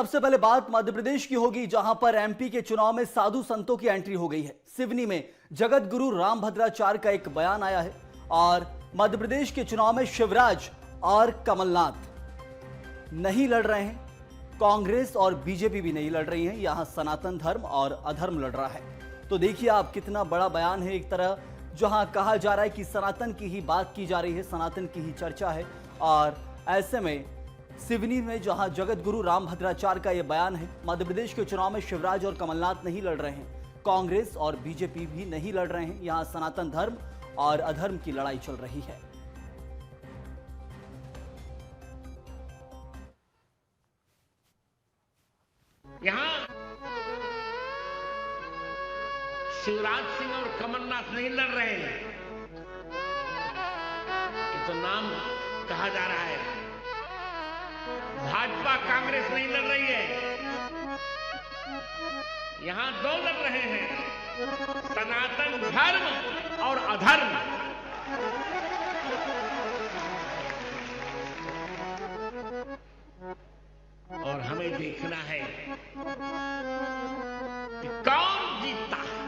सबसे पहले बात मध्य प्रदेश की होगी, जहां पर एमपी के चुनाव में साधु संतों की एंट्री हो गई है। सिवनी में जगत गुरु रामभद्राचार्य का एक बयान आया है और मध्य प्रदेश के चुनाव में शिवराज और कमलनाथ नहीं लड़ रहे हैं, कांग्रेस और बीजेपी भी नहीं लड़ रही है, यहां सनातन धर्म और अधर्म लड़ रहा है। तो देखिए आप, कितना बड़ा बयान है। एक तरह जहां कहा जा रहा है कि सनातन की ही बात की जा रही है, सनातन की ही चर्चा है, और ऐसे में सिवनी में जहां जगत गुरु रामभद्राचार्य का यह बयान है, मध्य प्रदेश के चुनाव में शिवराज और कमलनाथ नहीं लड़ रहे हैं, कांग्रेस और बीजेपी भी नहीं लड़ रहे हैं, यहां सनातन धर्म और अधर्म की लड़ाई चल रही है। यहाँ शिवराज सिंह और कमलनाथ नहीं लड़ रहे हैं, ये तो नाम कहा जा रहा है। भाजपा कांग्रेस नहीं लड़ रही है, यहां दो लड़ रहे हैं, सनातन धर्म और अधर्म। और हमें देखना है कि कौन जीतता है।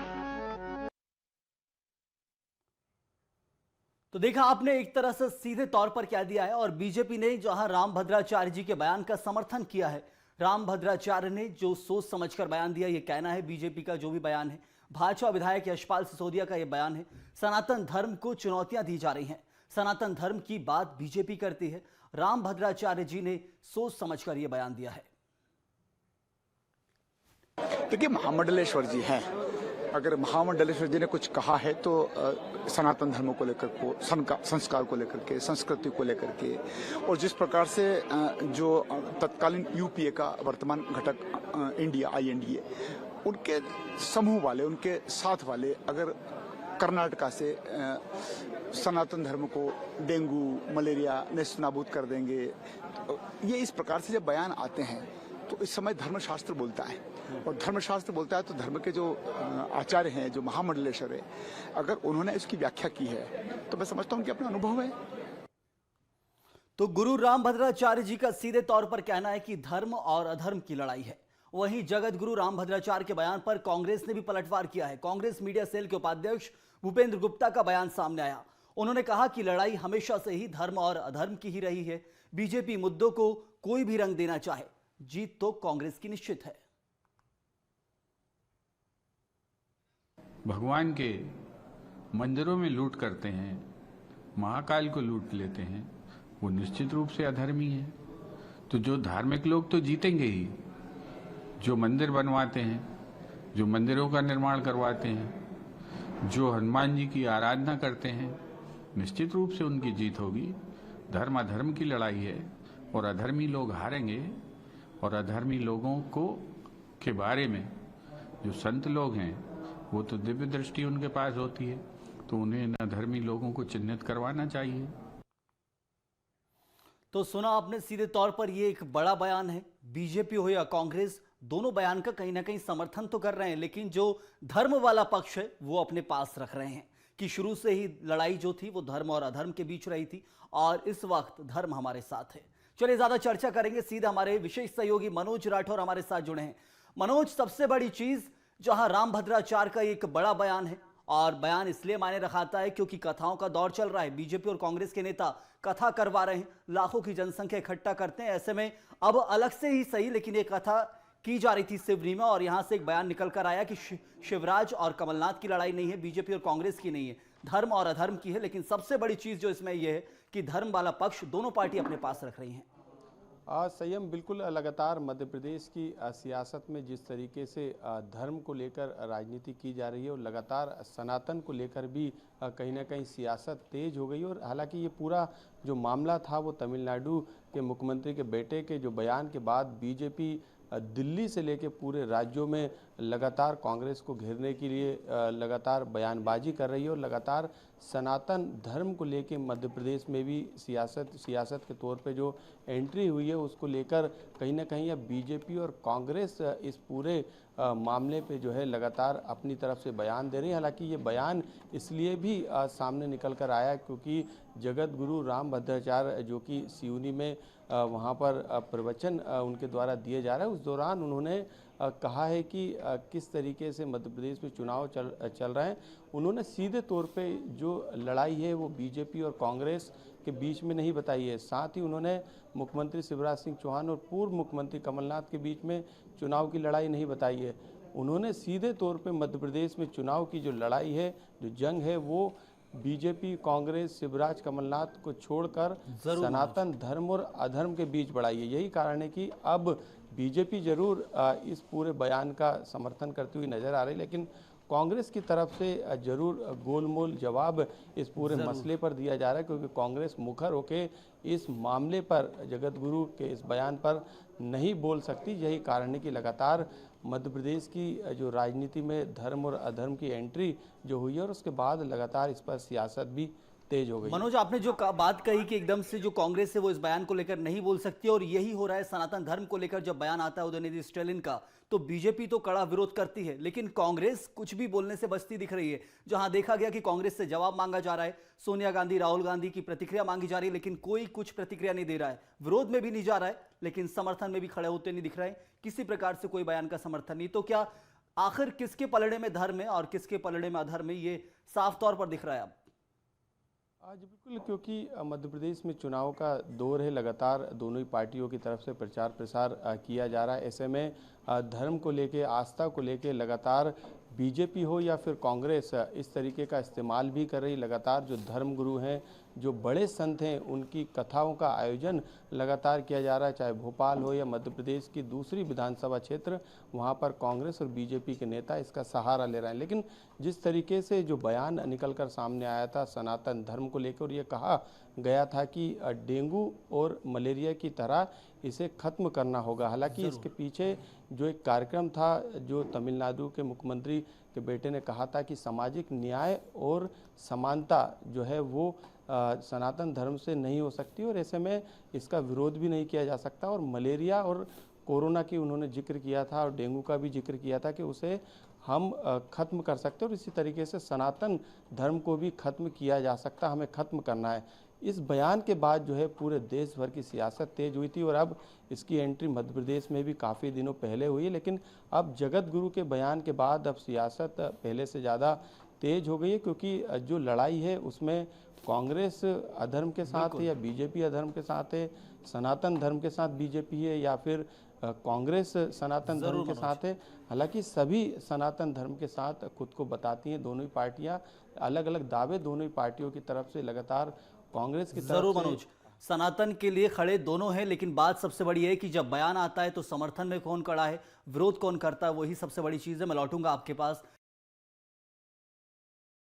तो देखा आपने एक तरह से सीधे तौर पर क्या दिया है, और बीजेपी ने जहां रामभद्राचार्य जी के बयान का समर्थन किया है, रामभद्राचार्य ने जो सोच समझकर बयान दिया, ये कहना है बीजेपी का जो भी बयान है। भाजपा विधायक यशपाल सिसोदिया का यह बयान है, सनातन धर्म को चुनौतियां दी जा रही हैं, सनातन धर्म की बात बीजेपी करती है। रामभद्राचार्य जी ने सोच समझकर यह बयान दिया है। देखिए, महामंडलेश्वर जी हैं, अगर महामंडलेश्वर जी ने कुछ कहा है तो सनातन धर्म को लेकर को, संस्कार को लेकर के, संस्कृति को लेकर के, और जिस प्रकार से जो तत्कालीन यूपीए का वर्तमान घटक इंडिया INDA, उनके समूह वाले, उनके साथ वाले अगर कर्नाटका से सनातन धर्म को डेंगू मलेरिया नेस्तनाबूद कर देंगे, तो ये इस प्रकार से जब बयान आते हैं तो इस समय धर्मशास्त्र बोलता है, और धर्मशास्त्र बोलता है तो धर्म के जो आचार्य हैं, जो महामंडलेश्वर है, अगर उन्होंने इसकी व्याख्या की है तो मैं समझता हूं कि अपना अनुभव है। तो गुरु रामभद्राचार्य जी का सीधे तौर पर कहना है कि धर्म और अधर्म की लड़ाई है। वहीं जगत गुरु रामभद्राचार्य के बयान पर कांग्रेस ने भी पलटवार किया है। कांग्रेस मीडिया सेल के उपाध्यक्ष भूपेंद्र गुप्ता का बयान सामने आया। उन्होंने कहा कि लड़ाई हमेशा से ही धर्म और अधर्म की ही रही है, बीजेपी मुद्दों को कोई भी रंग देना चाहे, जीत तो कांग्रेस की निश्चित है। भगवान के मंदिरों में लूट करते हैं, महाकाल को लूट लेते हैं, वो निश्चित रूप से अधर्मी है। तो जो धार्मिक लोग तो जीतेंगे ही, जो मंदिर बनवाते हैं, जो मंदिरों का निर्माण करवाते हैं, जो हनुमान जी की आराधना करते हैं, निश्चित रूप से उनकी जीत होगी। धर्म अधर्म की लड़ाई है और अधर्मी लोग हारेंगे, और अधर्मी लोगों को के बारे में जो संत लोग हैं वो तो दिव्य दृष्टि उनके पास होती है, तो उन्हें इन अधर्मी लोगों को चिन्हित करवाना चाहिए। तो सुना आपने, सीधे तौर पर ये एक बड़ा बयान है। बीजेपी हो या कांग्रेस, दोनों बयान का कहीं ना कहीं समर्थन तो कर रहे हैं, लेकिन जो धर्म वाला पक्ष है वो अपने पास रख रहे हैं कि शुरू से ही लड़ाई जो थी वो धर्म और अधर्म के बीच रही थी, और इस वक्त धर्म हमारे साथ है। चलिए ज्यादा चर्चा करेंगे, सीधे हमारे विशेष सहयोगी मनोज राठौर हमारे साथ जुड़े हैं। मनोज, सबसे बड़ी चीज जहां रामभद्राचार्य का एक बड़ा बयान है, और बयान इसलिए मायने रखाता है क्योंकि कथाओं का दौर चल रहा है, बीजेपी और कांग्रेस के नेता कथा करवा रहे हैं, लाखों की जनसंख्या इकट्ठा करते हैं। ऐसे में अब अलग से ही सही, लेकिन एक कथा की जा रही थी सिवनी में, और यहां से एक बयान निकल कर आया कि शिवराज और कमलनाथ की लड़ाई नहीं है, बीजेपी और कांग्रेस की नहीं है, धर्म और अधर्म की है। लेकिन सबसे बड़ी चीज जो इसमें यह है कि धर्म वाला पक्ष दोनों पार्टी अपने पास रख रही हैं। संयम, बिल्कुल लगातार मध्य प्रदेश की सियासत में जिस तरीके से धर्म को लेकर राजनीति की जा रही है, और लगातार सनातन को लेकर भी कहीं ना कहीं सियासत तेज हो गई। और हालांकि ये पूरा जो मामला था वो तमिलनाडु के मुख्यमंत्री के बेटे के जो बयान के बाद बीजेपी दिल्ली से लेकर पूरे राज्यों में लगातार कांग्रेस को घेरने के लिए लगातार बयानबाजी कर रही है, और लगातार सनातन धर्म को लेकर मध्य प्रदेश में भी सियासत के तौर पे जो एंट्री हुई है उसको लेकर कहीं ना कहीं अब बीजेपी और कांग्रेस इस पूरे मामले पे जो है लगातार अपनी तरफ से बयान दे रही है। हालांकि ये बयान इसलिए भी सामने निकल कर आया क्योंकि जगत गुरु रामभद्राचार्य जो कि सिवनी में वहाँ पर प्रवचन उनके द्वारा दिए जा रहा है। उस दौरान उन्होंने कहा है कि किस तरीके से मध्य प्रदेश में चुनाव चल रहे हैं। उन्होंने सीधे तौर पे जो लड़ाई है वो बीजेपी और कांग्रेस के बीच में नहीं बताई है। साथ ही उन्होंने मुख्यमंत्री शिवराज सिंह चौहान और पूर्व मुख्यमंत्री कमलनाथ के बीच में चुनाव की लड़ाई नहीं बताई है। उन्होंने सीधे तौर पे मध्य प्रदेश में चुनाव की जो लड़ाई है, जो जंग है, वो बीजेपी, कांग्रेस, शिवराज, कमलनाथ को छोड़कर सनातन धर्म और अधर्म के बीच बढ़ाई है। यही कारण है कि अब बीजेपी जरूर इस पूरे बयान का समर्थन करती हुई नजर आ रही है, लेकिन कांग्रेस की तरफ से जरूर गोलमोल जवाब इस पूरे मसले पर दिया जा रहा है, क्योंकि कांग्रेस मुखर होके इस मामले पर, जगत गुरु के इस बयान पर नहीं बोल सकती। यही कारण है कि लगातार मध्य प्रदेश की जो राजनीति में धर्म और अधर्म की एंट्री जो हुई है, और उसके बाद लगातार इस पर सियासत भी तेज हो गई। मनोज, आपने जो बात कही कि एकदम से जो कांग्रेस है वो इस बयान को लेकर नहीं बोल सकती, और यही हो रहा है सनातन धर्म को लेकर। जब बयान आता है उदयनिधि स्टालिन का, तो बीजेपी तो कड़ा विरोध करती है, लेकिन कांग्रेस कुछ भी बोलने से बचती दिख रही है। जहां देखा गया कि कांग्रेस से जवाब मांगा जा रहा है, सोनिया गांधी, राहुल गांधी की प्रतिक्रिया मांगी जा रही है, लेकिन कोई कुछ प्रतिक्रिया नहीं दे रहा है। विरोध में भी नहीं जा रहा है, लेकिन समर्थन में भी खड़े होते नहीं दिख रहे हैं। किसी प्रकार से कोई बयान का समर्थन नहीं। तो क्या आखिर किसके पलड़े में धर्म है और किसके पलड़े में अधर्म है, ये साफ तौर पर दिख रहा है अब। आज बिल्कुल, क्योंकि मध्य प्रदेश में चुनाव का दौर है, लगातार दोनों ही पार्टियों की तरफ से प्रचार प्रसार किया जा रहा है। ऐसे में धर्म को लेके, आस्था को लेके लगातार बीजेपी हो या फिर कांग्रेस इस तरीके का इस्तेमाल भी कर रही। लगातार जो धर्म गुरु हैं, जो बड़े संत हैं, उनकी कथाओं का आयोजन लगातार किया जा रहा है, चाहे भोपाल हो या मध्य प्रदेश की दूसरी विधानसभा क्षेत्र, वहाँ पर कांग्रेस और बीजेपी के नेता इसका सहारा ले रहे हैं। लेकिन जिस तरीके से जो बयान निकल कर सामने आया था सनातन धर्म को लेकर, और ये कहा गया था कि डेंगू और मलेरिया की तरह इसे खत्म करना होगा। हालांकि इसके पीछे जो एक कार्यक्रम था, जो तमिलनाडु के मुख्यमंत्री के बेटे ने कहा था कि सामाजिक न्याय और समानता जो है वो सनातन धर्म से नहीं हो सकती, और ऐसे में इसका विरोध भी नहीं किया जा सकता। और मलेरिया और कोरोना की उन्होंने जिक्र किया था, और डेंगू का भी जिक्र किया था कि उसे हम खत्म कर सकते हैं, और इसी तरीके से सनातन धर्म को भी खत्म किया जा सकता, हमें खत्म करना है। इस बयान के बाद जो है पूरे देश भर की सियासत तेज हुई थी, और अब इसकी एंट्री मध्य प्रदेश में भी काफ़ी दिनों पहले हुई है। लेकिन अब जगत गुरु के बयान के बाद अब सियासत पहले से ज़्यादा तेज हो गई है, क्योंकि जो लड़ाई है उसमें कांग्रेस अधर्म के साथ है या बीजेपी अधर्म के साथ है, सनातन धर्म के साथ बीजेपी है या फिर कांग्रेस सनातन धर्म के साथ है। हालांकि सभी सनातन धर्म के साथ खुद को बताती हैं दोनों ही पार्टियां। अलग अलग दावे दोनों ही पार्टियों की तरफ से लगातार कांग्रेस की जरूर तरफ मनोज, से सनातन के लिए खड़े दोनों हैं, लेकिन बात सबसे बड़ी है कि जब बयान आता है तो समर्थन में कौन खड़ा है, विरोध कौन करता है, वही सबसे बड़ी चीज है। मैं लौटूंगा आपके पास।